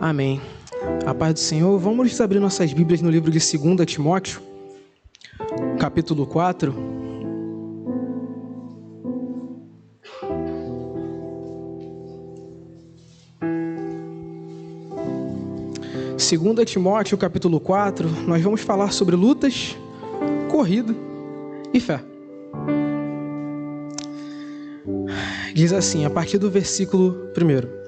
Amém. A paz do Senhor. Vamos abrir nossas Bíblias no livro de 2 Timóteo, capítulo 4. Segunda Timóteo, capítulo 4, nós vamos falar sobre lutas, corrida e fé. Diz assim, a partir do versículo 1.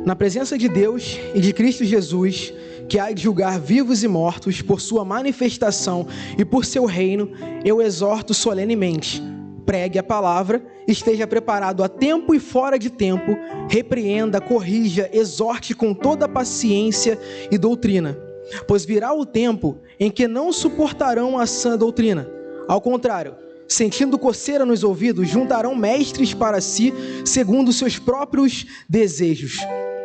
Na presença de Deus e de Cristo Jesus, que há de julgar vivos e mortos por sua manifestação e por seu reino, eu exorto solenemente: pregue a palavra, esteja preparado a tempo e fora de tempo, repreenda, corrija, exorte com toda paciência e doutrina. Pois virá o tempo em que não suportarão a sã doutrina. Ao contrário, sentindo coceira nos ouvidos, juntarão mestres para si, segundo seus próprios desejos.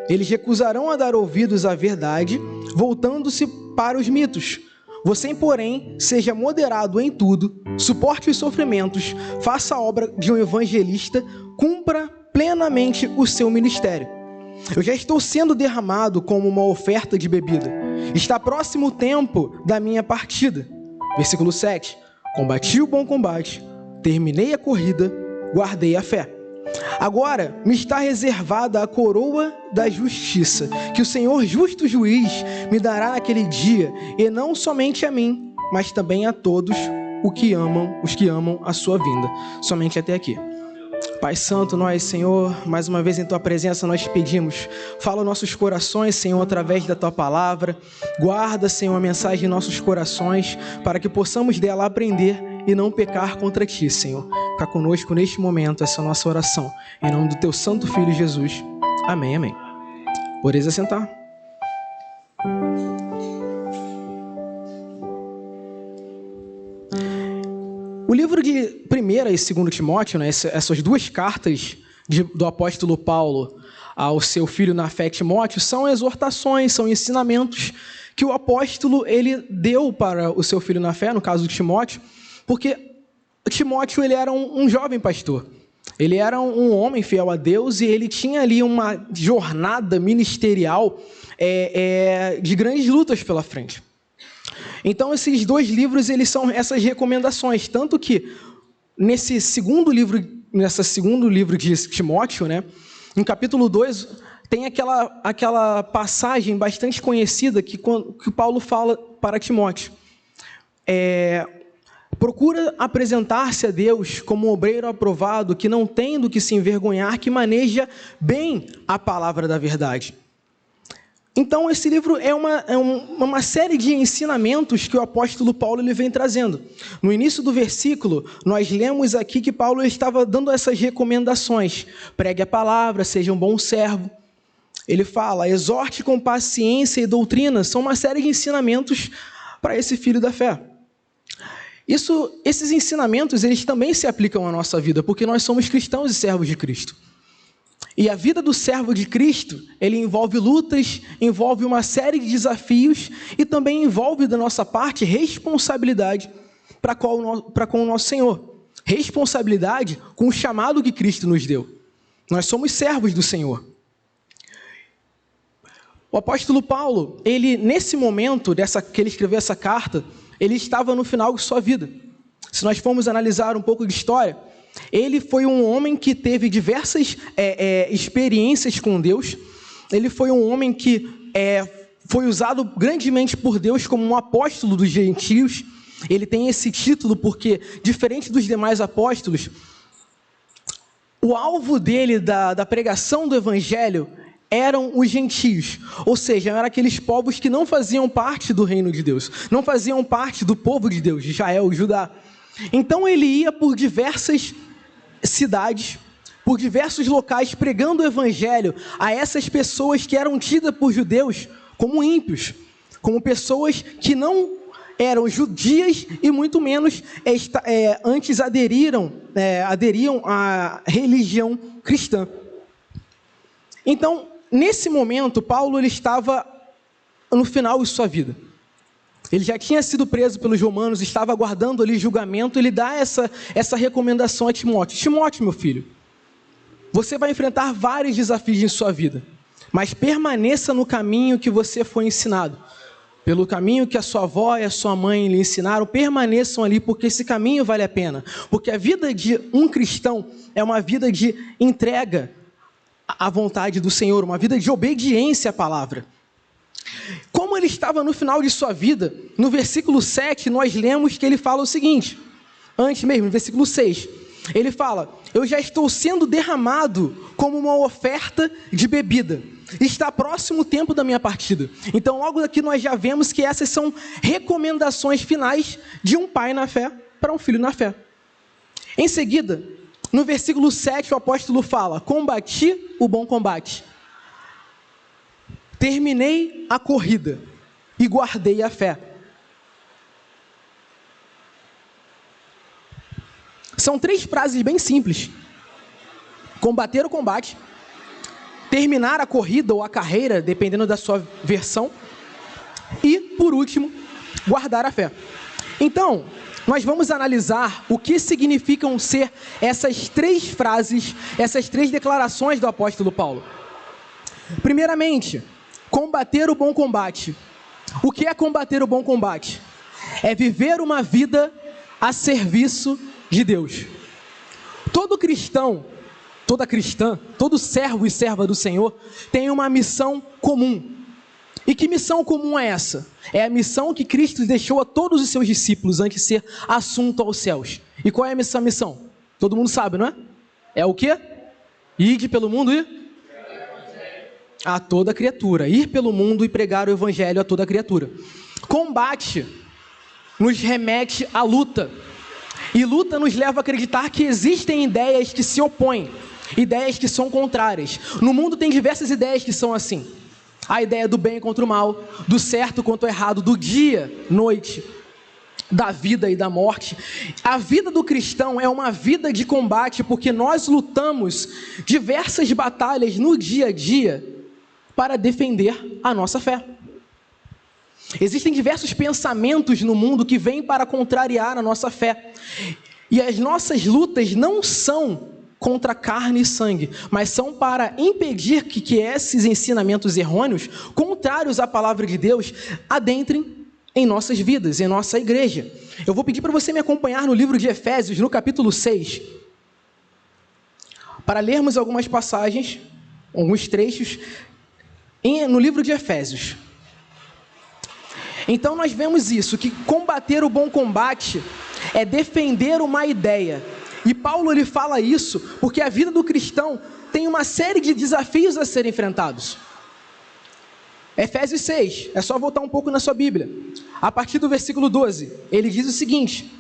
Eles recusarão a dar ouvidos à verdade, voltando-se para os mitos. Você, porém, seja moderado em tudo, suporte os sofrimentos, faça a obra de um evangelista, cumpra plenamente o seu ministério. Eu já estou sendo derramado como uma oferta de bebida. Está próximo o tempo da minha partida. Versículo 7. Combati o bom combate, terminei a corrida, guardei a fé. Agora me está reservada a coroa da justiça, que o Senhor justo juiz me dará naquele dia, e não somente a mim, mas também a todos os que amam a sua vinda. Somente até aqui. Pai Santo, nós, Senhor, mais uma vez em Tua presença nós te pedimos, fala nossos corações, Senhor, através da Tua palavra, guarda, Senhor, a mensagem em nossos corações, para que possamos dela aprender e não pecar contra Ti, Senhor. Fica conosco neste momento, essa é a nossa oração, em nome do Teu Santo Filho Jesus. Amém, amém. Podeis assentar. O livro de 1 e 2 Timóteo, né, essas duas cartas do apóstolo Paulo ao seu filho na fé Timóteo, são exortações, são ensinamentos que o apóstolo ele deu para o seu filho na fé, no caso de Timóteo, porque Timóteo ele era um jovem pastor. Ele era um homem fiel a Deus e ele tinha ali uma jornada ministerial de grandes lutas pela frente. Então, esses dois livros, eles são essas recomendações, tanto que nesse segundo livro de Timóteo, né, no capítulo 2, tem aquela passagem bastante conhecida que Paulo fala para Timóteo. Procura apresentar-se a Deus como um obreiro aprovado, que não tem do que se envergonhar, que maneja bem a palavra da verdade. Então, esse livro é uma série de ensinamentos que o apóstolo Paulo ele vem trazendo. No início do versículo, nós lemos aqui que Paulo estava dando essas recomendações. Pregue a palavra, seja um bom servo. Ele fala, exorte com paciência e doutrina. São uma série de ensinamentos para esse filho da fé. Esses ensinamentos, eles também se aplicam à nossa vida, porque nós somos cristãos e servos de Cristo. E a vida do servo de Cristo, ele envolve lutas, envolve uma série de desafios e também envolve da nossa parte responsabilidade para com o nosso Senhor. Responsabilidade com o chamado que Cristo nos deu. Nós somos servos do Senhor. O apóstolo Paulo, ele nesse momento que ele escreveu essa carta, ele estava no final de sua vida. Se nós formos analisar um pouco de história, ele foi um homem que teve diversas experiências com Deus. Ele foi um homem que foi usado grandemente por Deus como um apóstolo dos gentios. Ele tem esse título porque, diferente dos demais apóstolos, o alvo dele da pregação do evangelho eram os gentios, ou seja, eram aqueles povos que não faziam parte do reino de Deus, não faziam parte do povo de Deus, de Israel, Judá. Então ele ia por diversas cidades, por diversos locais, pregando o evangelho a essas pessoas que eram tidas por judeus como ímpios, como pessoas que não eram judias e muito menos antes aderiam à religião cristã. Então, nesse momento, Paulo ele estava no final de sua vida. Ele já tinha sido preso pelos romanos, estava aguardando ali julgamento. Ele dá essa recomendação a Timóteo. Timóteo, meu filho, você vai enfrentar vários desafios em sua vida. mas permaneça no caminho que você foi ensinado. Pelo caminho que a sua avó e a sua mãe lhe ensinaram, permaneçam ali, porque esse caminho vale a pena. Porque a vida de um cristão é uma vida de entrega à vontade do Senhor, uma vida de obediência à palavra. Como ele estava no final de sua vida, no versículo 7, nós lemos que ele fala o seguinte, antes mesmo, no versículo 6, ele fala: eu já estou sendo derramado como uma oferta de bebida. Está próximo o tempo da minha partida. Então, logo aqui nós já vemos que essas são recomendações finais de um pai na fé para um filho na fé. Em seguida, no versículo 7, o apóstolo fala: combati o bom combate. Terminei a corrida e guardei a fé. São 3 frases bem simples. Combater o combate, terminar a corrida ou a carreira, dependendo da sua versão, e, por último, guardar a fé. Então, nós vamos analisar o que significam ser essas 3 frases, essas 3 declarações do apóstolo Paulo. Primeiramente, combater o bom combate. O que é combater o bom combate? É viver uma vida a serviço de Deus. Todo cristão, toda cristã, todo servo e serva do Senhor tem uma missão comum. E que missão comum é essa? É a missão que Cristo deixou a todos os seus discípulos antes de ser assunto aos céus. E qual é essa missão? Todo mundo sabe, não é? É o quê? Ide pelo mundo e a toda criatura. Ir pelo mundo e pregar o evangelho a toda criatura. Combate nos remete à luta. E luta nos leva a acreditar que existem ideias que se opõem, ideias que são contrárias. No mundo tem diversas ideias que são assim. A ideia do bem contra o mal, do certo contra o errado, do dia, noite, da vida e da morte. A vida do cristão é uma vida de combate, porque nós lutamos diversas batalhas no dia a dia para defender a nossa fé. Existem diversos pensamentos no mundo que vêm para contrariar a nossa fé. E as nossas lutas não são contra carne e sangue, mas são para impedir que esses ensinamentos errôneos, contrários à palavra de Deus, adentrem em nossas vidas, em nossa igreja. Eu vou pedir para você me acompanhar no livro de Efésios, no capítulo 6, para lermos algumas passagens, alguns trechos, no livro de Efésios. Então nós vemos isso, que combater o bom combate é defender uma ideia. E Paulo ele fala isso porque a vida do cristão tem uma série de desafios a serem enfrentados. Efésios 6, é só voltar um pouco na sua Bíblia. A partir do versículo 12, ele diz o seguinte: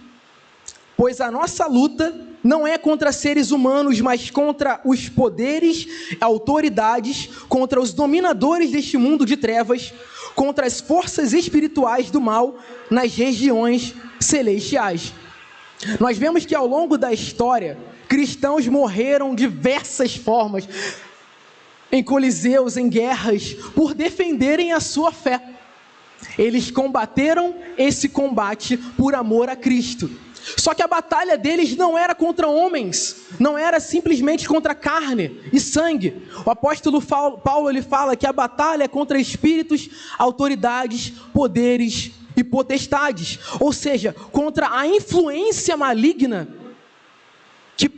pois a nossa luta não é contra seres humanos, mas contra os poderes, autoridades, contra os dominadores deste mundo de trevas, contra as forças espirituais do mal nas regiões celestiais. Nós vemos que ao longo da história, cristãos morreram de diversas formas, em coliseus, em guerras, por defenderem a sua fé. Eles combateram esse combate por amor a Cristo. Só que a batalha deles não era contra homens, não era simplesmente contra carne e sangue. O apóstolo Paulo ele fala que a batalha é contra espíritos, autoridades, poderes e potestades. Ou seja, contra a influência maligna que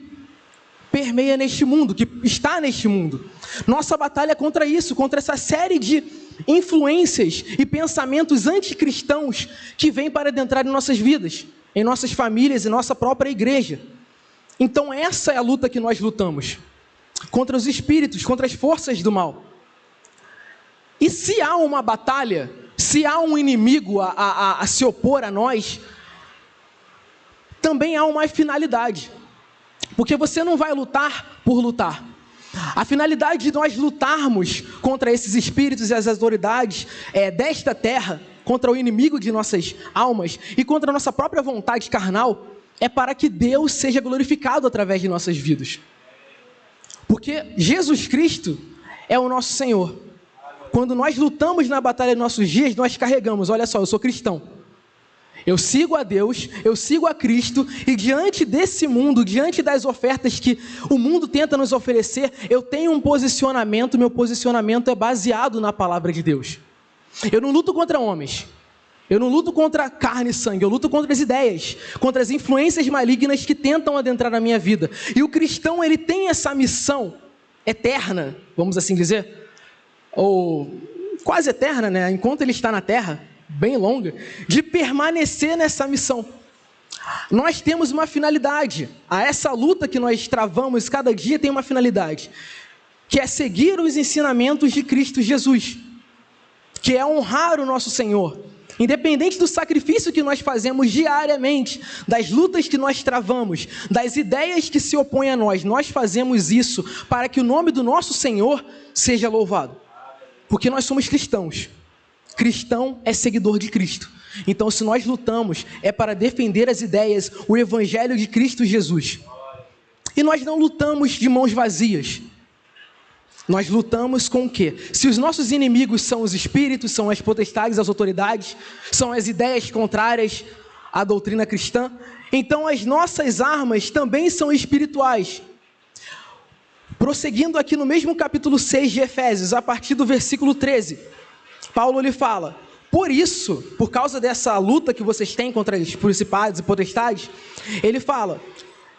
permeia neste mundo, que está neste mundo. Nossa batalha é contra isso, contra essa série de influências e pensamentos anticristãos que vêm para adentrar em nossas vidas, em nossas famílias, em nossa própria igreja. Então essa é a luta que nós lutamos, contra os espíritos, contra as forças do mal. E se há uma batalha, se há um inimigo a se opor a nós, também há uma finalidade, porque você não vai lutar por lutar. A finalidade de nós lutarmos contra esses espíritos e as autoridades desta terra, contra o inimigo de nossas almas e contra a nossa própria vontade carnal, é para que Deus seja glorificado através de nossas vidas. Porque Jesus Cristo é o nosso Senhor. Quando nós lutamos na batalha dos nossos dias, nós carregamos, olha só, eu sou cristão. Eu sigo a Deus, eu sigo a Cristo, e diante desse mundo, diante das ofertas que o mundo tenta nos oferecer, eu tenho um posicionamento, meu posicionamento é baseado na palavra de Deus. Eu não luto contra homens, eu não luto contra carne e sangue, eu luto contra as ideias, contra as influências malignas que tentam adentrar na minha vida. E o cristão, ele tem essa missão eterna, vamos assim dizer, ou quase eterna, né? Enquanto ele está na terra, bem longa, de permanecer nessa missão. Nós temos uma finalidade. A essa luta que nós travamos cada dia tem uma finalidade, que é seguir os ensinamentos de Cristo Jesus, que é honrar o nosso Senhor. Independente do sacrifício que nós fazemos diariamente, das lutas que nós travamos, das ideias que se opõem a nós fazemos isso para que o nome do nosso Senhor seja louvado. Porque nós somos cristãos. Cristão é seguidor de Cristo. Então, se nós lutamos, é para defender as ideias, o Evangelho de Cristo Jesus. E nós não lutamos de mãos vazias. Nós lutamos com o quê? Se os nossos inimigos são os espíritos, são as potestades, as autoridades, são as ideias contrárias à doutrina cristã, então as nossas armas também são espirituais. Prosseguindo aqui no mesmo capítulo 6 de Efésios, a partir do versículo 13, Paulo lhe fala: por isso, por causa dessa luta que vocês têm contra os principados e potestades, ele fala: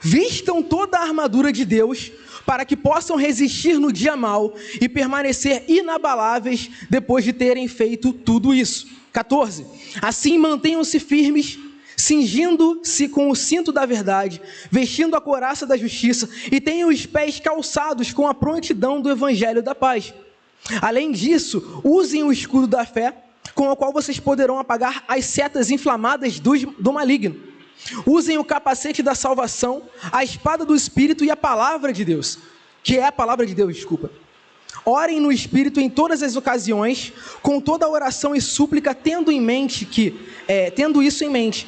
vistam toda a armadura de Deus, para que possam resistir no dia mau e permanecer inabaláveis depois de terem feito tudo isso. 14. Assim mantenham-se firmes, cingindo-se com o cinto da verdade, vestindo a couraça da justiça e tenham os pés calçados com a prontidão do evangelho da paz. Além disso, usem o escudo da fé, com o qual vocês poderão apagar as setas inflamadas do maligno. Usem o capacete da salvação, a espada do Espírito e a palavra de Deus, que é a palavra de Deus, desculpa. Orem no Espírito em todas as ocasiões, com toda a oração e súplica, tendo isso em mente,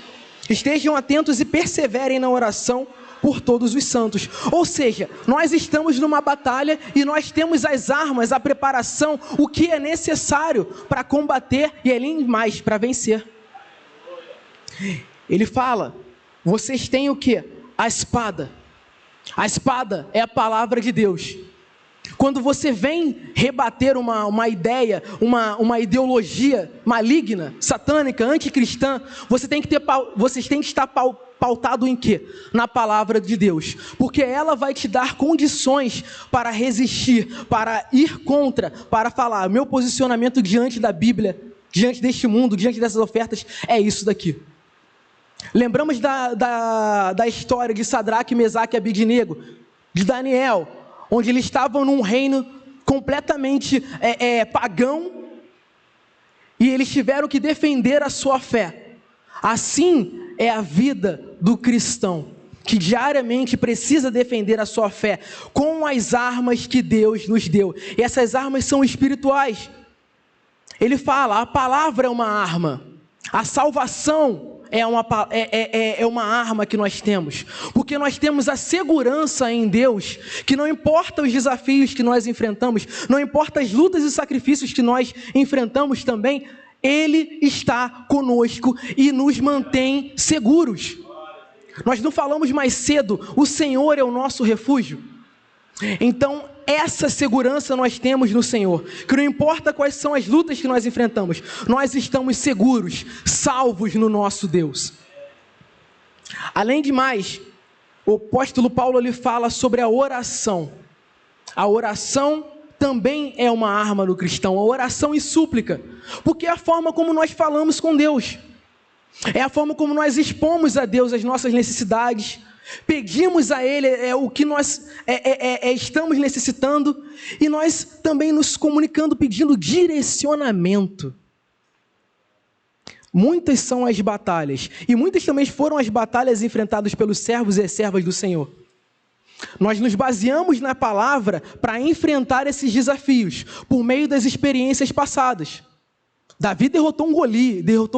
estejam atentos e perseverem na oração por todos os santos. Ou seja, nós estamos numa batalha e nós temos as armas, a preparação, o que é necessário para combater e além mais, para vencer. Ele fala: vocês têm o que? A espada. A espada é a palavra de Deus. Quando você vem rebater uma ideia, uma ideologia maligna, satânica, anticristã, vocês têm que estar pautado em quê? Na palavra de Deus. Porque ela vai te dar condições para resistir, para ir contra, para falar: meu posicionamento diante da Bíblia, diante deste mundo, diante dessas ofertas, é isso daqui. Lembramos da história de Sadraque, Mesaque e Abednego, de Daniel, onde eles estavam num reino completamente pagão, e eles tiveram que defender a sua fé. Assim é a vida do cristão, que diariamente precisa defender a sua fé com as armas que Deus nos deu. E essas armas são espirituais. Ele fala: a palavra é uma arma, a salvação é uma arma que nós temos, porque nós temos a segurança em Deus, que não importa os desafios que nós enfrentamos, não importa as lutas e sacrifícios que nós enfrentamos também, Ele está conosco e nos mantém seguros. Nós não falamos mais cedo, o Senhor é o nosso refúgio. Então, essa segurança nós temos no Senhor, que não importa quais são as lutas que nós enfrentamos, nós estamos seguros, salvos no nosso Deus. Além de mais, o apóstolo Paulo ele fala sobre a oração. A oração também é uma arma no cristão, a oração e súplica, porque é a forma como nós falamos com Deus, é a forma como nós expomos a Deus as nossas necessidades, pedimos a Ele o que nós estamos necessitando, e nós também nos comunicando, pedindo direcionamento. Muitas são as batalhas, e muitas também foram as batalhas enfrentadas pelos servos e servas do Senhor. Nós nos baseamos na palavra para enfrentar esses desafios, por meio das experiências passadas. Davi derrotou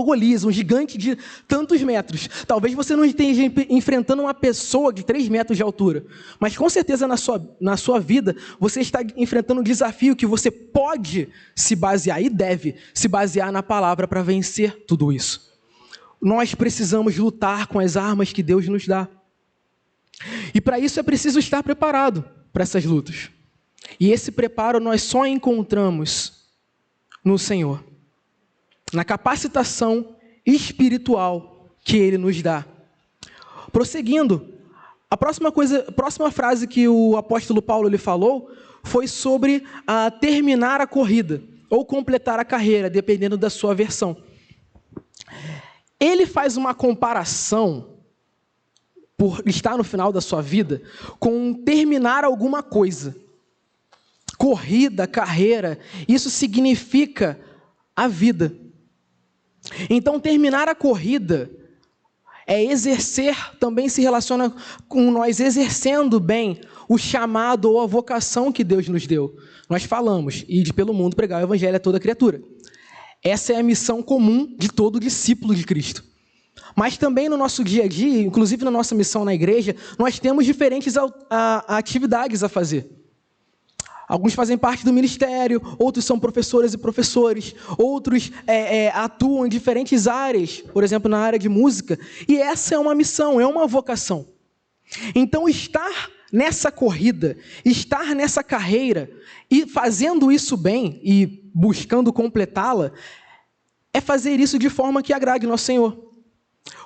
Golias, um gigante de tantos metros. Talvez você não esteja enfrentando uma pessoa de 3 metros de altura, mas com certeza na sua vida você está enfrentando um desafio que você pode se basear e deve se basear na palavra para vencer tudo isso. nós precisamos lutar com as armas que Deus nos dá. E para isso é preciso estar preparado para essas lutas. E esse preparo nós só encontramos no Senhor, na capacitação espiritual que Ele nos dá. Prosseguindo, a próxima frase que o apóstolo Paulo ele falou foi sobre terminar a corrida ou completar a carreira, dependendo da sua versão. Ele faz uma comparação, por estar no final da sua vida, com terminar alguma coisa. Corrida, carreira, isso significa a vida. Então, terminar a corrida é exercer, também se relaciona com nós exercendo bem o chamado ou a vocação que Deus nos deu. Nós falamos, ide pelo mundo pregar o evangelho a toda criatura. Essa é a missão comum de todo discípulo de Cristo. Mas também no nosso dia a dia, inclusive na nossa missão na igreja, nós temos diferentes atividades a fazer. Alguns fazem parte do ministério, outros são professoras e professores, outros atuam em diferentes áreas, por exemplo, na área de música. E essa é uma missão, é uma vocação. Então, estar nessa corrida, estar nessa carreira e fazendo isso bem e buscando completá-la, é fazer isso de forma que agrade nosso Senhor.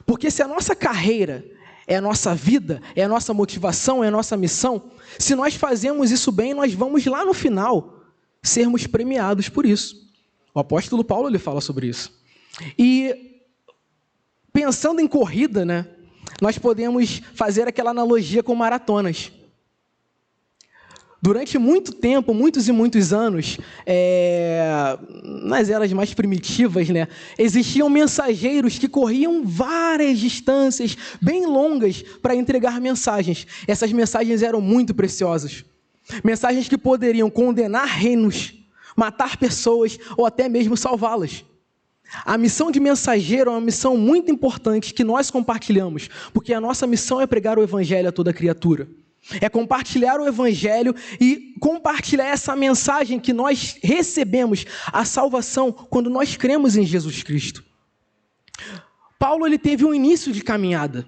Porque se a nossa carreira é a nossa vida, é a nossa motivação, é a nossa missão, se nós fazemos isso bem, nós vamos lá no final sermos premiados por isso. O apóstolo Paulo ele fala sobre isso. E pensando em corrida, né, nós podemos fazer aquela analogia com maratonas. Durante muito tempo, muitos e muitos anos, nas eras mais primitivas, né, existiam mensageiros que corriam várias distâncias bem longas para entregar mensagens. Essas mensagens eram muito preciosas. Mensagens que poderiam condenar reinos, matar pessoas ou até mesmo salvá-las. A missão de mensageiro é uma missão muito importante que nós compartilhamos, porque a nossa missão é pregar o evangelho a toda criatura. É compartilhar o evangelho e compartilhar essa mensagem que nós recebemos, a salvação, quando nós cremos em Jesus Cristo. Paulo ele teve um início de caminhada.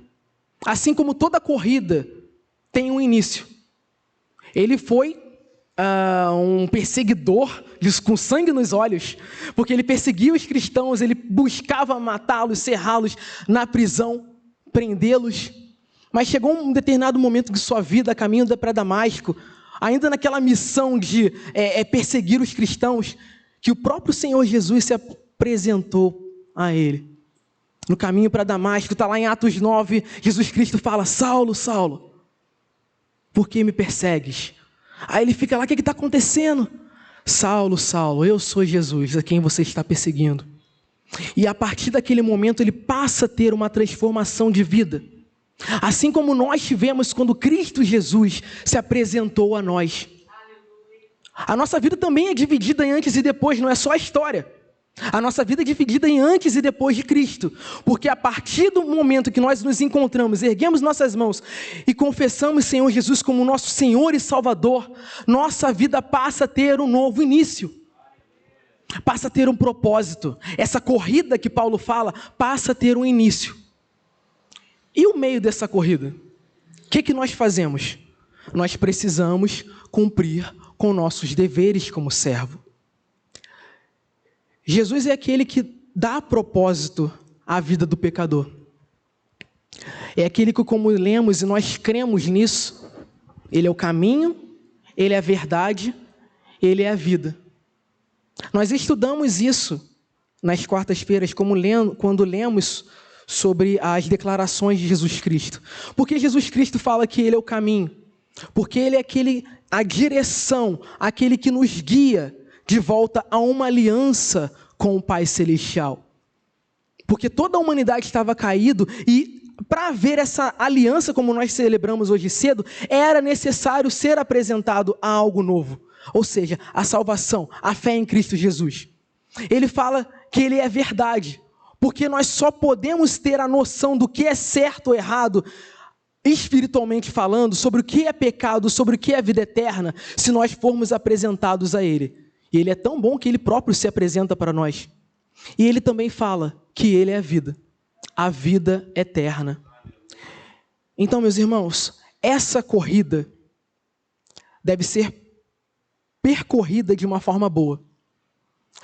Assim como toda corrida tem um início. Ele foi um perseguidor com sangue nos olhos, porque ele perseguia os cristãos, ele buscava matá-los, cerrá-los na prisão, prendê-los. Mas chegou um determinado momento de sua vida, caminhando para Damasco, ainda naquela missão de perseguir os cristãos, que o próprio Senhor Jesus se apresentou a ele. No caminho para Damasco, está lá em Atos 9, Jesus Cristo fala: Saulo, Saulo, por que me persegues? Aí ele fica lá: o que está acontecendo? Saulo, Saulo, eu sou Jesus, a quem você está perseguindo. E a partir daquele momento ele passa a ter uma transformação de vida. Assim como nós tivemos quando Cristo Jesus se apresentou a nós. A nossa vida também é dividida em antes e depois, não é só a história. A nossa vida é dividida em antes e depois de Cristo. Porque a partir do momento que nós nos encontramos, erguemos nossas mãos e confessamos Senhor Jesus como nosso Senhor e Salvador, nossa vida passa a ter um novo início. Passa a ter um propósito. Essa corrida que Paulo fala passa a ter um início. E o meio dessa corrida? O que nós fazemos? Nós precisamos cumprir com nossos deveres como servo. Jesus é aquele que dá propósito à vida do pecador. É aquele que, como lemos e nós cremos nisso, Ele é o caminho, Ele é a verdade, Ele é a vida. Nós estudamos isso nas quartas-feiras, quando lemos sobre as declarações de Jesus Cristo. Porque Jesus Cristo fala que Ele é o caminho. Porque Ele é a direção, aquele que nos guia de volta a uma aliança com o Pai Celestial. Porque toda a humanidade estava caído e para haver essa aliança, como nós celebramos hoje cedo, era necessário ser apresentado a algo novo. Ou seja, a salvação, a fé em Cristo Jesus. Ele fala que Ele é verdade. Porque nós só podemos ter a noção do que é certo ou errado, espiritualmente falando, sobre o que é pecado, sobre o que é vida eterna, se nós formos apresentados a Ele. E Ele é tão bom que Ele próprio se apresenta para nós. E Ele também fala que Ele é a vida. a vida eterna. Então, meus irmãos, essa corrida deve ser percorrida de uma forma boa.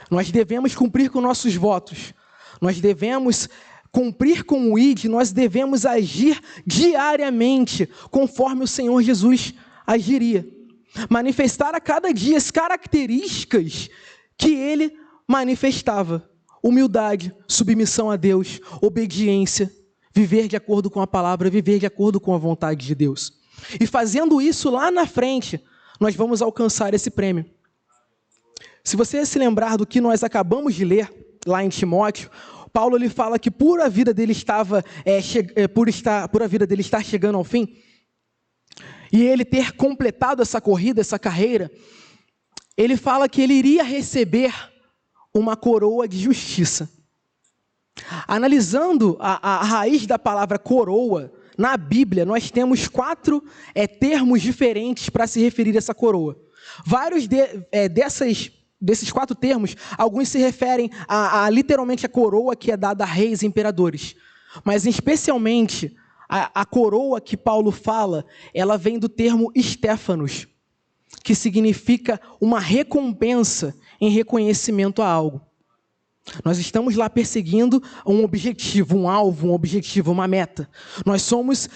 Nós devemos cumprir com nossos votos. Nós devemos cumprir com o ID, nós devemos agir diariamente, conforme o Senhor Jesus agiria. Manifestar a cada dia as características que Ele manifestava. Humildade, submissão a Deus, obediência, viver de acordo com a palavra, viver de acordo com a vontade de Deus. E fazendo isso lá na frente, nós vamos alcançar esse prêmio. Se você se lembrar do que nós acabamos de ler, lá em Timóteo, Paulo ele fala que por a vida dele estar chegando ao fim, e ele ter completado essa corrida, essa carreira, ele fala que ele iria receber uma coroa de justiça. Analisando a raiz da palavra coroa, na Bíblia nós temos 4 termos diferentes para se referir a essa coroa. Vários desses 4 termos, alguns se referem literalmente a coroa que é dada a reis e imperadores. Mas especialmente a coroa que Paulo fala, ela vem do termo Stéfanos, que significa uma recompensa em reconhecimento a algo. Nós estamos lá perseguindo um objetivo, um alvo, um objetivo, uma meta. Nós somos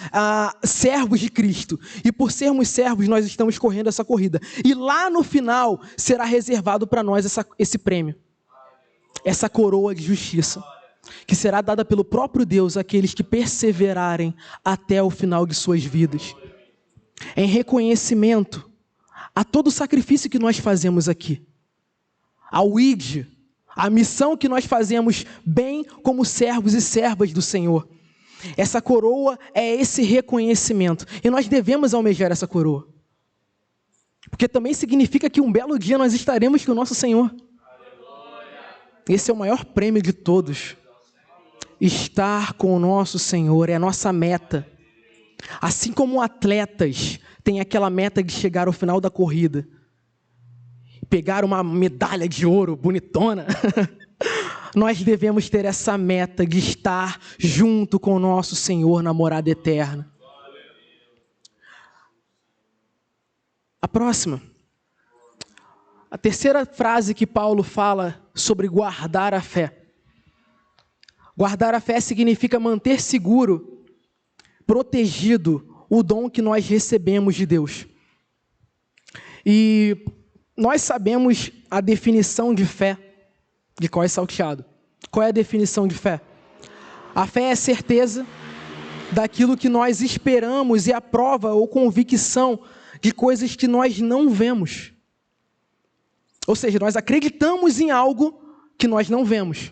servos de Cristo. E por sermos servos, nós estamos correndo essa corrida. E lá no final, será reservado para nós esse prêmio. Essa coroa de justiça. Que será dada pelo próprio Deus àqueles que perseverarem até o final de suas vidas. Em reconhecimento a todo o sacrifício que nós fazemos aqui. Ao ID, a missão que nós fazemos bem como servos e servas do Senhor. Essa coroa é esse reconhecimento. E nós devemos almejar essa coroa. Porque também significa que um belo dia nós estaremos com o nosso Senhor. Esse é o maior prêmio de todos. Estar com o nosso Senhor é a nossa meta. Assim como atletas têm aquela meta de chegar ao final da corrida, pegar uma medalha de ouro bonitona, nós devemos ter essa meta de estar junto com o nosso Senhor na morada eterna. A próxima. A terceira frase que Paulo fala sobre guardar a fé. Guardar a fé significa manter seguro, protegido o dom que nós recebemos de Deus. E nós sabemos a definição de fé de Coy Salteado. Qual é a definição de fé? A fé é a certeza daquilo que nós esperamos e a prova ou convicção de coisas que nós não vemos. Ou seja, nós acreditamos em algo que nós não vemos.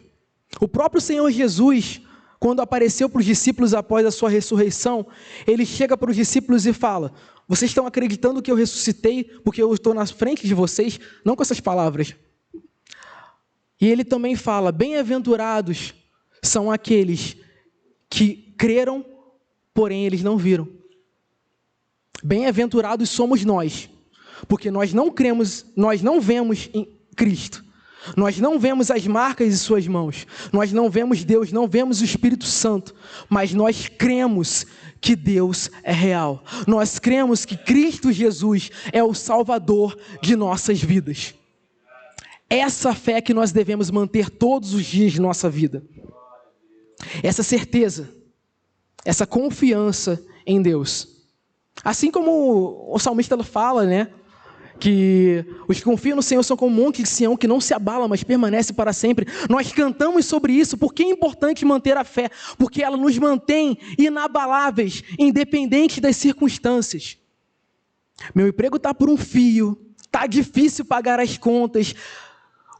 O próprio Senhor Jesus, quando apareceu para os discípulos após a sua ressurreição, ele chega para os discípulos e fala: vocês estão acreditando que eu ressuscitei porque eu estou na frente de vocês? Não com essas palavras. E ele também fala: bem-aventurados são aqueles que creram, porém eles não viram. Bem-aventurados somos nós, porque nós não cremos, nós não vemos em Cristo. Nós não vemos as marcas de suas mãos, nós não vemos Deus, não vemos o Espírito Santo, mas nós cremos que Deus é real. Nós cremos que Cristo Jesus é o Salvador de nossas vidas. Essa fé que nós devemos manter todos os dias de nossa vida. Essa certeza, essa confiança em Deus. Assim como o salmista fala, né? Que os que confiam no Senhor são como um monte de Sião que não se abala, mas permanece para sempre. Nós cantamos sobre isso, porque é importante manter a fé, porque ela nos mantém inabaláveis, independente das circunstâncias. Meu emprego está por um fio, está difícil pagar as contas,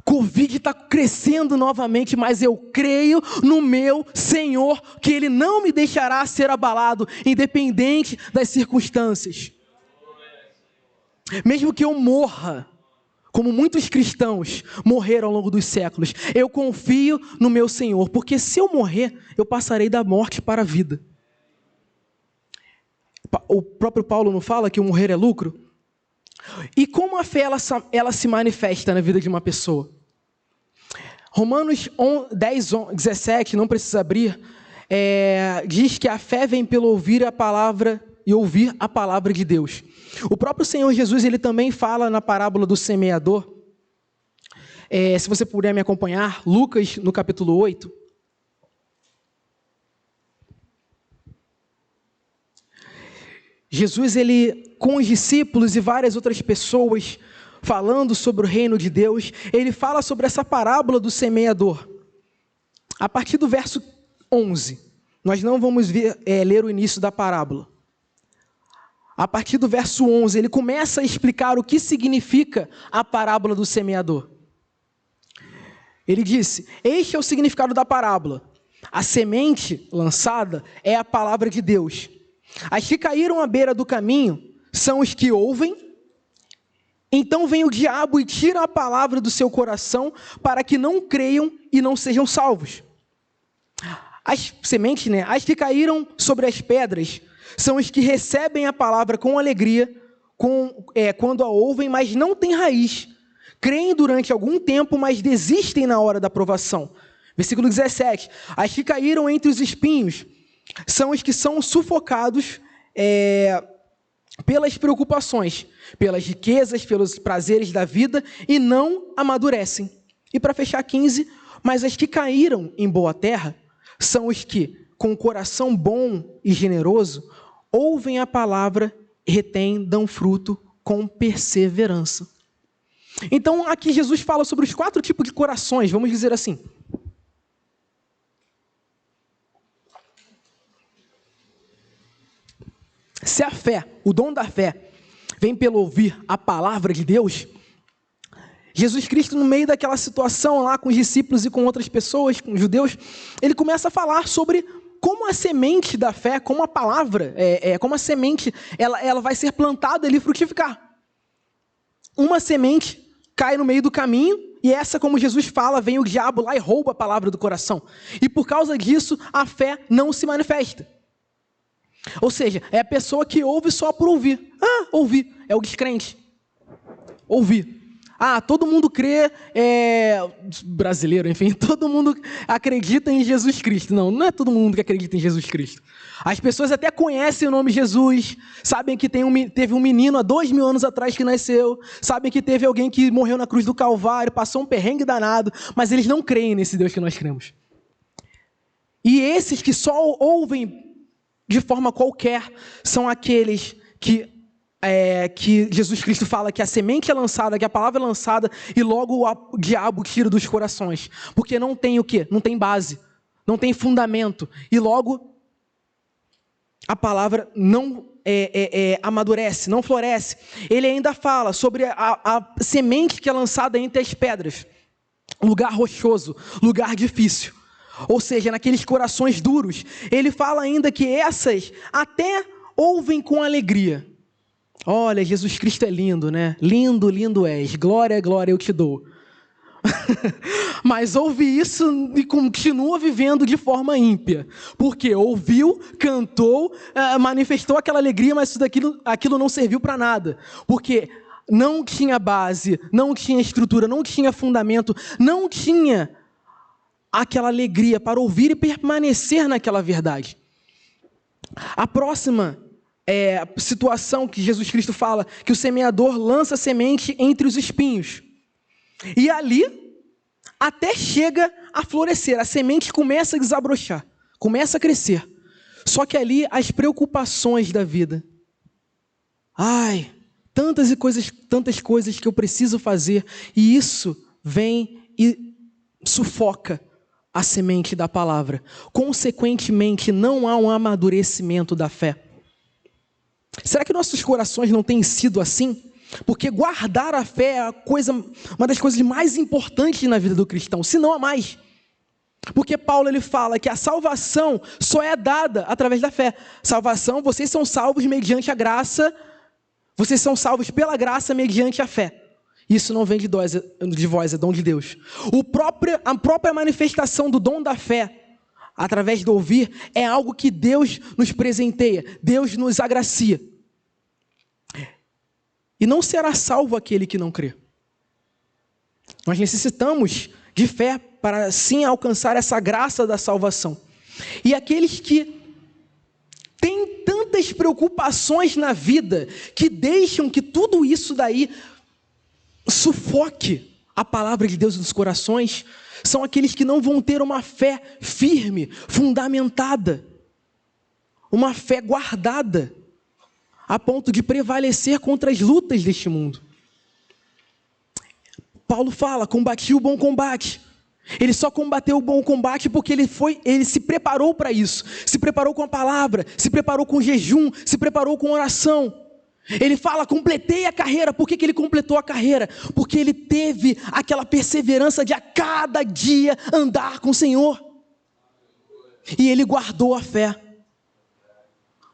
Covid está crescendo novamente, mas eu creio no meu Senhor, que Ele não me deixará ser abalado, independente das circunstâncias. Mesmo que eu morra, como muitos cristãos morreram ao longo dos séculos, eu confio no meu Senhor, porque se eu morrer, eu passarei da morte para a vida. O próprio Paulo não fala que o morrer é lucro? E como a fé ela se manifesta na vida de uma pessoa? Romanos 10, 17, não precisa abrir, diz que a fé vem pelo ouvir a palavra e ouvir a palavra de Deus. O próprio Senhor Jesus, ele também fala na parábola do semeador. Se você puder me acompanhar, Lucas, no capítulo 8. Jesus, ele, com os discípulos e várias outras pessoas, falando sobre o reino de Deus, ele fala sobre essa parábola do semeador. A partir do verso 11, nós não vamos ler o início da parábola. A partir do verso 11, ele começa a explicar o que significa a parábola do semeador. Ele disse: este é o significado da parábola. A semente lançada é a palavra de Deus. As que caíram à beira do caminho são os que ouvem, então vem o diabo e tira a palavra do seu coração para que não creiam e não sejam salvos. As sementes, as que caíram sobre as pedras, são os que recebem a palavra com alegria, quando a ouvem, mas não têm raiz. Creem durante algum tempo, mas desistem na hora da provação. Versículo 17. As que caíram entre os espinhos são os que são sufocados pelas preocupações, pelas riquezas, pelos prazeres da vida e não amadurecem. E para fechar 15, mas as que caíram em boa terra são os que, com o coração bom e generoso, ouvem a palavra, retêm, dão fruto com perseverança. Então, aqui Jesus fala sobre os 4 tipos de corações, vamos dizer assim. Se a fé, o dom da fé, vem pelo ouvir a palavra de Deus, Jesus Cristo, no meio daquela situação lá com os discípulos e com outras pessoas, com os judeus, ele começa a falar sobre como a semente da fé, como a palavra, como a semente, ela vai ser plantada e frutificar. Uma semente cai no meio do caminho, e essa, como Jesus fala, vem o diabo lá e rouba a palavra do coração. E por causa disso, a fé não se manifesta. Ou seja, é a pessoa que ouve só por ouvir. Ouvir, é o descrente. Ouvir. Todo mundo crê, brasileiro, enfim, todo mundo acredita em Jesus Cristo. Não é todo mundo que acredita em Jesus Cristo. As pessoas até conhecem o nome Jesus, sabem que teve um menino há 2000 anos atrás que nasceu, sabem que teve alguém que morreu na cruz do Calvário, passou um perrengue danado, mas eles não creem nesse Deus que nós cremos. E esses que só ouvem de forma qualquer são aqueles que Jesus Cristo fala que a semente é lançada, que a palavra é lançada e logo o diabo tira dos corações. Porque não tem o quê? Não tem base, não tem fundamento. E logo a palavra não amadurece, não floresce. Ele ainda fala sobre a semente que é lançada entre as pedras. Lugar rochoso, lugar difícil. Ou seja, naqueles corações duros. Ele fala ainda que essas até ouvem com alegria. Olha, Jesus Cristo é lindo, né? Lindo, lindo és. Glória, glória eu te dou. Mas ouve isso e continua vivendo de forma ímpia. Porque ouviu, cantou, manifestou aquela alegria, mas aquilo não serviu para nada. Porque não tinha base, não tinha estrutura, não tinha fundamento, não tinha aquela alegria para ouvir e permanecer naquela verdade. A próxima situação que Jesus Cristo fala, que o semeador lança a semente entre os espinhos. E ali, até chega a florescer, a semente começa a desabrochar, começa a crescer. Só que ali, as preocupações da vida. Tantas coisas que eu preciso fazer, e isso vem e sufoca a semente da palavra. Consequentemente, não há um amadurecimento da fé. Será que nossos corações não têm sido assim? Porque guardar a fé é uma das coisas mais importantes na vida do cristão, se não a mais. Porque Paulo ele fala que a salvação só é dada através da fé. Salvação, vocês são salvos mediante a graça, vocês são salvos pela graça mediante a fé. Isso não vem de vós, é dom de Deus. A própria manifestação do dom da fé, através do ouvir, é algo que Deus nos presenteia, Deus nos agracia. E não será salvo aquele que não crê. Nós necessitamos de fé para sim alcançar essa graça da salvação. E aqueles que têm tantas preocupações na vida, que deixam que tudo isso daí sufoque a palavra de Deus nos corações, são aqueles que não vão ter uma fé firme, fundamentada, uma fé guardada, a ponto de prevalecer contra as lutas deste mundo. Paulo fala, combati o bom combate. Ele só combateu o bom combate porque ele se preparou para isso. Se preparou com a palavra, se preparou com jejum, se preparou com oração. Ele fala, completei a carreira. Por que ele completou a carreira? Porque ele teve aquela perseverança de a cada dia andar com o Senhor. E ele guardou a fé.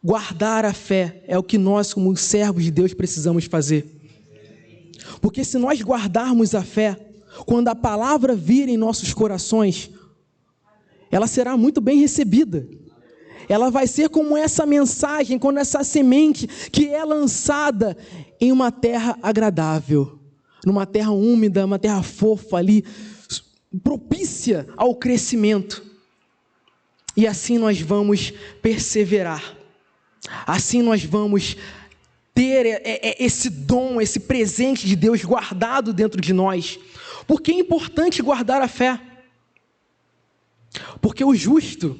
Guardar a fé é o que nós, como servos de Deus, precisamos fazer. Porque se nós guardarmos a fé, quando a palavra vir em nossos corações, ela será muito bem recebida. Ela vai ser como essa mensagem, quando essa semente que é lançada em uma terra agradável, numa terra úmida, uma terra fofa ali, propícia ao crescimento. E assim nós vamos perseverar. Assim nós vamos ter esse dom, esse presente de Deus guardado dentro de nós. Por que é importante guardar a fé? Porque o justo,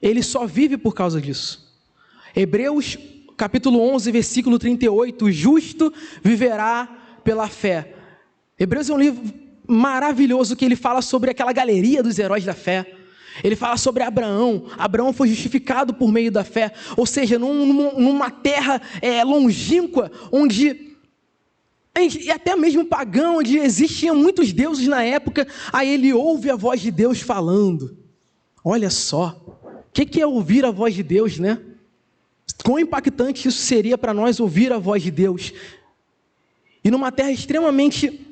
ele só vive por causa disso. Hebreus capítulo 11, versículo 38, o justo viverá pela fé. Hebreus é um livro maravilhoso que ele fala sobre aquela galeria dos heróis da fé. Ele fala sobre Abraão. Abraão foi justificado por meio da fé. Ou seja, numa terra longínqua, onde, e até mesmo pagão, onde existiam muitos deuses na época, aí ele ouve a voz de Deus falando. Olha só, o que é ouvir a voz de Deus, né? Quão impactante isso seria para nós ouvir a voz de Deus. E numa terra extremamente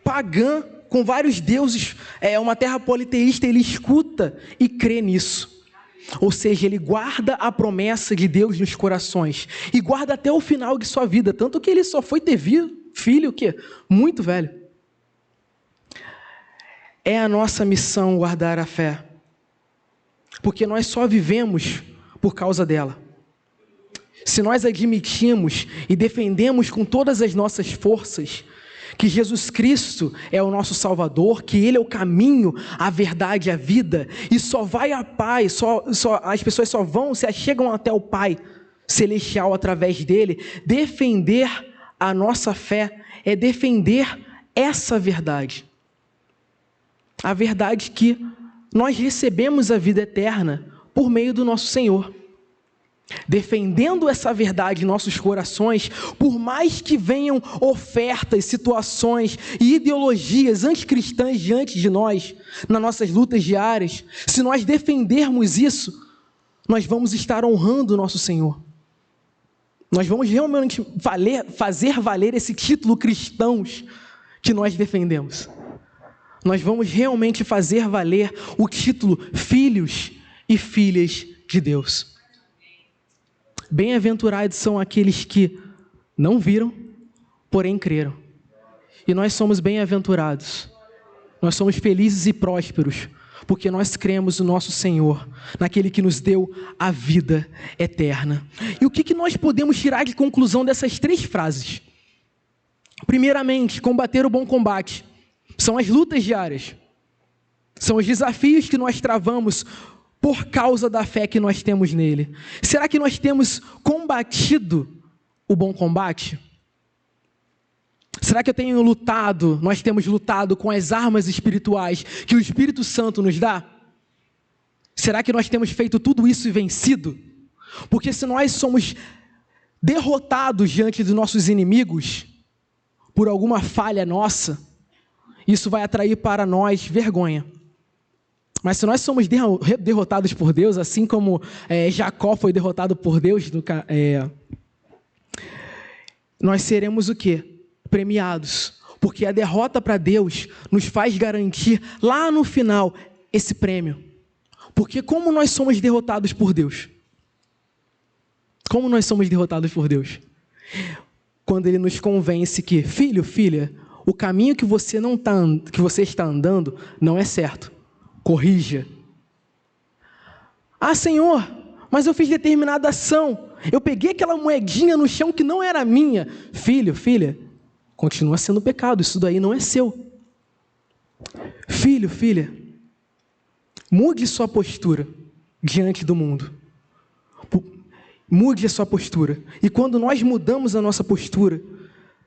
pagã, com vários deuses, uma terra politeísta, ele escuta e crê nisso. Ou seja, ele guarda a promessa de Deus nos corações. E guarda até o final de sua vida. Tanto que ele só foi ter filho, o quê? Muito velho. É a nossa missão guardar a fé. Porque nós só vivemos por causa dela. Se nós admitimos e defendemos com todas as nossas forças que Jesus Cristo é o nosso Salvador, que Ele é o caminho, a verdade e a vida, e só vai a Pai, as pessoas só se achegam até o Pai Celestial através dele, defender a nossa fé é defender essa verdade. A verdade que nós recebemos a vida eterna por meio do nosso Senhor. Defendendo essa verdade em nossos corações, por mais que venham ofertas, situações e ideologias anticristãs diante de nós, nas nossas lutas diárias, se nós defendermos isso, nós vamos estar honrando o nosso Senhor. Nós vamos realmente fazer valer esse título cristãos que nós defendemos. Nós vamos realmente fazer valer o título filhos e filhas de Deus. Bem-aventurados são aqueles que não viram, porém creram. E nós somos bem-aventurados. Nós somos felizes e prósperos, porque nós cremos no nosso Senhor, naquele que nos deu a vida eterna. E o que nós podemos tirar de conclusão dessas 3 frases? Primeiramente, combater o bom combate. São as lutas diárias. São os desafios que nós travamos por causa da fé que nós temos nele. Será que nós temos combatido o bom combate? Será que nós temos lutado com as armas espirituais que o Espírito Santo nos dá? Será que nós temos feito tudo isso e vencido? Porque se nós somos derrotados diante dos nossos inimigos, por alguma falha nossa, isso vai atrair para nós vergonha. Mas se nós somos derrotados por Deus, assim como Jacó foi derrotado por Deus, nós seremos o quê? Premiados. Porque a derrota para Deus nos faz garantir lá no final esse prêmio. Porque como nós somos derrotados por Deus? Como nós somos derrotados por Deus? Quando Ele nos convence que, filho, filha, o caminho que você está andando não é certo. Corrija. Ah, Senhor, mas eu fiz determinada ação. Eu peguei aquela moedinha no chão que não era minha. Filho, filha, continua sendo pecado, isso daí não é seu. Filho, filha, mude sua postura diante do mundo. Mude a sua postura. E quando nós mudamos a nossa postura,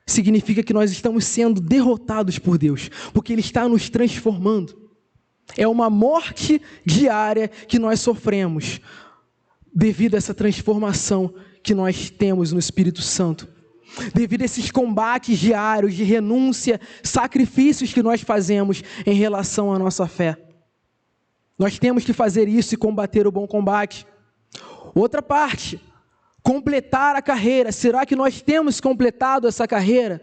significa que nós estamos sendo derrotados por Deus, porque Ele está nos transformando. É uma morte diária que nós sofremos devido a essa transformação que nós temos no Espírito Santo. Devido a esses combates diários de renúncia, sacrifícios que nós fazemos em relação à nossa fé. Nós temos que fazer isso e combater o bom combate. Outra parte, completar a carreira. Será que nós temos completado essa carreira?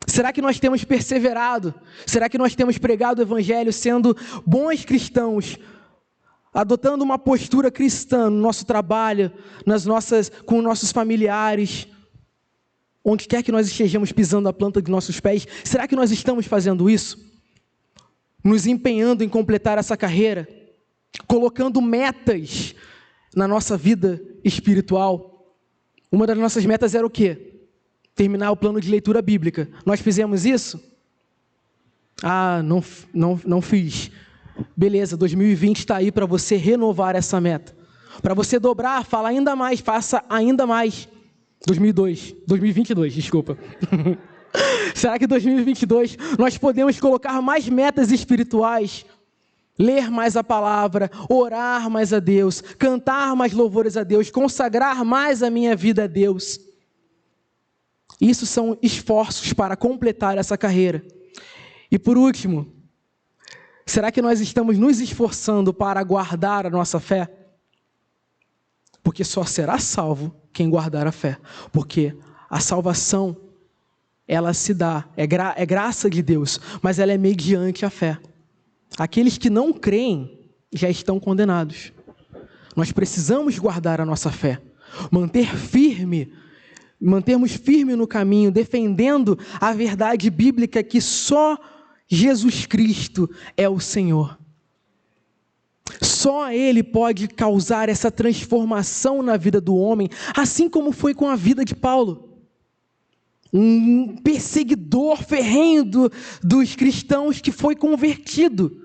Será que nós temos perseverado? Será que nós temos pregado o Evangelho sendo bons cristãos, adotando uma postura cristã no nosso trabalho, com nossos familiares, onde quer que nós estejamos pisando a planta de nossos pés? Será que nós estamos fazendo isso? Nos empenhando em completar essa carreira, colocando metas na nossa vida espiritual. Uma das nossas metas era o quê? Terminar o plano de leitura bíblica. Nós fizemos isso? Ah, não fiz. Beleza, 2020 está aí para você renovar essa meta. Para você dobrar, fala ainda mais, faça ainda mais. 2022, desculpa. Será que em 2022 nós podemos colocar mais metas espirituais? Ler mais a palavra, orar mais a Deus, cantar mais louvores a Deus, consagrar mais a minha vida a Deus. Isso são esforços para completar essa carreira. E por último, será que nós estamos nos esforçando para guardar a nossa fé? Porque só será salvo quem guardar a fé. Porque a salvação, ela se dá, é graça de Deus, mas ela é mediante a fé. Aqueles que não creem já estão condenados. Nós precisamos guardar a nossa fé, mantermos firme no caminho, defendendo a verdade bíblica que só Jesus Cristo é o Senhor. Só Ele pode causar essa transformação na vida do homem, assim como foi com a vida de Paulo. Um perseguidor ferrenho dos cristãos que foi convertido.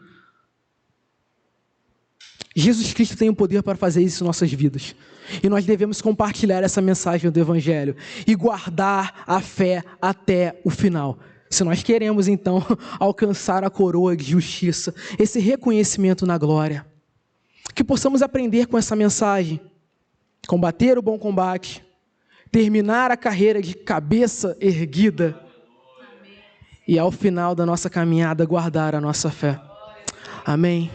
Jesus Cristo tem o poder para fazer isso em nossas vidas. E nós devemos compartilhar essa mensagem do Evangelho e guardar a fé até o final. Se nós queremos, então, alcançar a coroa de justiça, esse reconhecimento na glória. Que possamos aprender com essa mensagem. Combater o bom combate. Terminar a carreira de cabeça erguida. E ao final da nossa caminhada, guardar a nossa fé. Amém.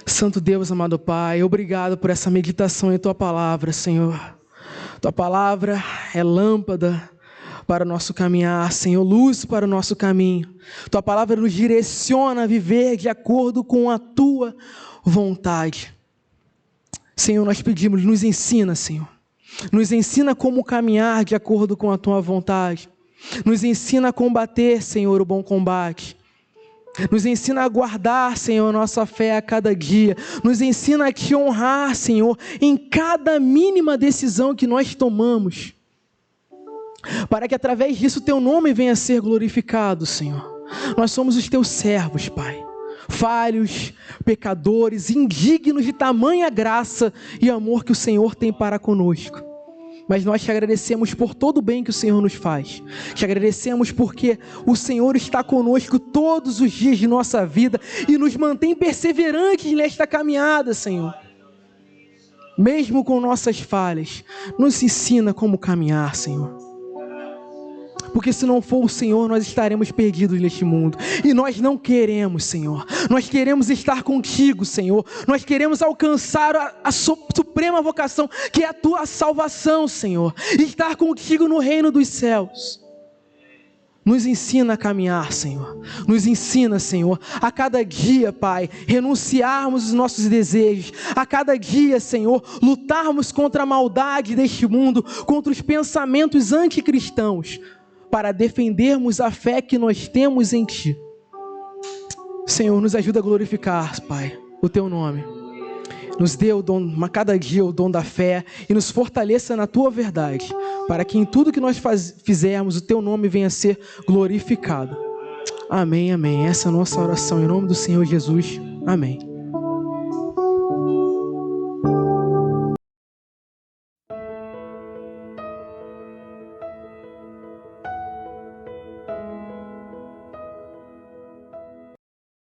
Santo Deus, amado Pai, obrigado por essa meditação em Tua Palavra, Senhor. Tua Palavra é lâmpada para o nosso caminhar, Senhor, luz para o nosso caminho. Tua Palavra nos direciona a viver de acordo com a Tua vontade. Senhor, nós pedimos, nos ensina, Senhor. Nos ensina como caminhar de acordo com a Tua vontade. Nos ensina a combater, Senhor, o bom combate. Nos ensina a guardar, Senhor, nossa fé a cada dia. Nos ensina a Te honrar, Senhor, em cada mínima decisão que nós tomamos. Para que através disso Teu nome venha a ser glorificado, Senhor. Nós somos os Teus servos, Pai. Falhos, pecadores, indignos de tamanha graça e amor que o Senhor tem para conosco. Mas nós Te agradecemos por todo o bem que o Senhor nos faz. Te agradecemos porque o Senhor está conosco todos os dias de nossa vida e nos mantém perseverantes nesta caminhada, Senhor. Mesmo com nossas falhas, nos ensina como caminhar, Senhor. Porque se não for o Senhor, nós estaremos perdidos neste mundo. E nós não queremos, Senhor. Nós queremos estar contigo, Senhor. Nós queremos alcançar a suprema vocação, que é a Tua salvação, Senhor. Estar contigo no reino dos céus. Nos ensina a caminhar, Senhor. Nos ensina, Senhor, a cada dia, Pai, renunciarmos os nossos desejos. A cada dia, Senhor, lutarmos contra a maldade deste mundo, contra os pensamentos anticristãos, para defendermos a fé que nós temos em Ti. Senhor, nos ajuda a glorificar, Pai, o Teu nome. Nos dê a cada dia o dom da fé e nos fortaleça na Tua verdade, para que em tudo que nós fizermos o Teu nome venha a ser glorificado. Amém, amém. Essa é a nossa oração em nome do Senhor Jesus. Amém.